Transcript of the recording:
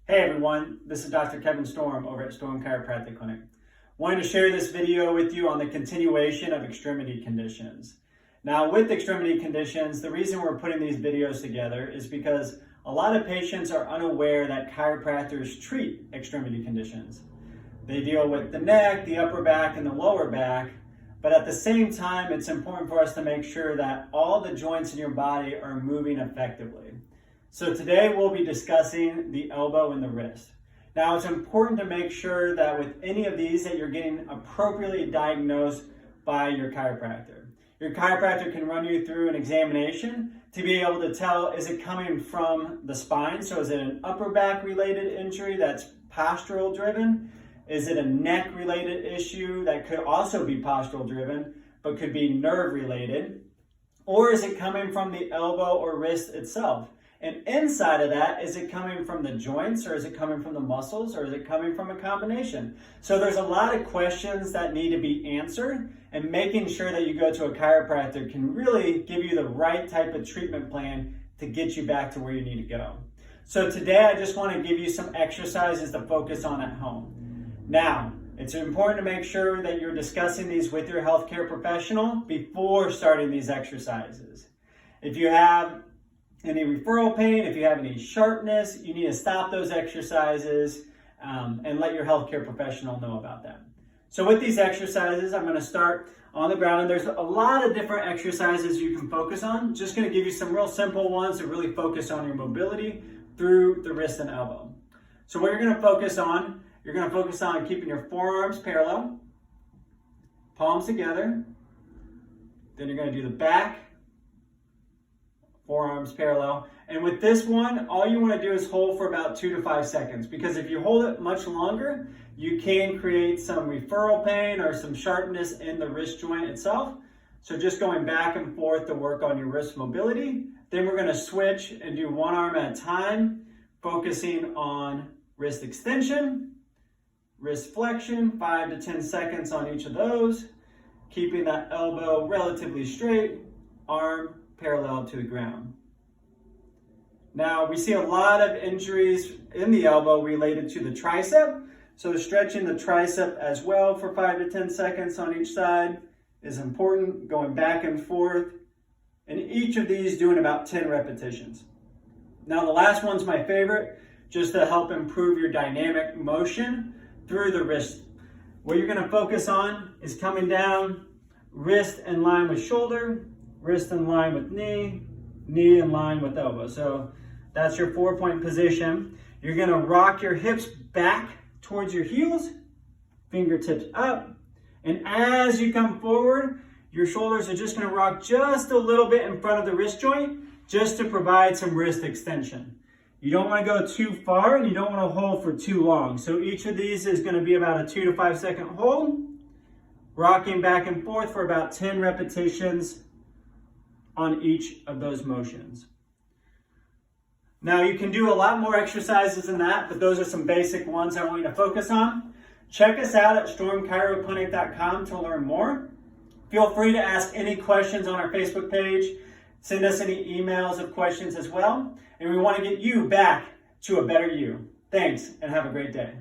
Hey everyone, this is Dr. Kevin Storm over at Storm Chiropractic Clinic. Wanted to share this video with you on the continuation of extremity conditions. Now with extremity conditions, the reason we're putting these videos together is because a lot of patients are unaware that chiropractors treat extremity conditions. They deal with the neck, the upper back, and the lower back, but at the same time, it's important for us to make sure that all the joints in your body are moving effectively. So today we'll be discussing the elbow and the wrist. Now it's important to make sure that with any of these that you're getting appropriately diagnosed by your chiropractor. Your chiropractor can run you through an examination to be able to tell, is it coming from the spine? So is it an upper back related injury that's postural driven? Is it a neck related issue that could also be postural driven, but could be nerve related? Or is it coming from the elbow or wrist itself? And inside of that, is it coming from the joints, or is it coming from the muscles, or is it coming from a combination? So there's a lot of questions that need to be answered, and making sure that you go to a chiropractor can really give you the right type of treatment plan to get you back to where you need to go. So today I just want to give you some exercises to focus on at home. Now, it's important to make sure that you're discussing these with your healthcare professional before starting these exercises. If you have any referral pain, if you have any sharpness, you need to stop those exercises and let your healthcare professional know about them. So with these exercises, I'm going to start on the ground, and there's a lot of different exercises you can focus on. Just going to give you some real simple ones to really focus on your mobility through the wrist and elbow. So what you're going to focus on, you're going to focus on keeping your forearms parallel, palms together. Then you're going to do the back, forearms parallel. And with this one, all you want to do is hold for about 2 to 5 seconds, because if you hold it much longer, you can create some referral pain or some sharpness in the wrist joint itself. So just going back and forth to work on your wrist mobility. Then we're going to switch and do one arm at a time, focusing on wrist extension, wrist flexion, 5 to 10 seconds on each of those, keeping that elbow relatively straight, arm parallel to the ground. Now we see a lot of injuries in the elbow related to the tricep. So stretching the tricep as well for 5 to 10 seconds on each side is important, going back and forth. And each of these doing about 10 repetitions. Now the last one's my favorite, just to help improve your dynamic motion through the wrist. What you're going to focus on is coming down, wrist in line with shoulder, wrist in line with knee, knee in line with elbow. So that's your 4-point position. You're going to rock your hips back towards your heels, fingertips up. And as you come forward, your shoulders are just going to rock just a little bit in front of the wrist joint, just to provide some wrist extension. You don't want to go too far, and you don't want to hold for too long. So each of these is going to be about a 2 to 5 second hold, rocking back and forth for about 10 repetitions on each of those motions. Now you can do a lot more exercises than that, but those are some basic ones I want you to focus on. Check us out at stormchiropclinic.com to learn more. Feel free to ask any questions on our Facebook page. Send us any emails of questions as well. And we want to get you back to a better you. Thanks, and have a great day.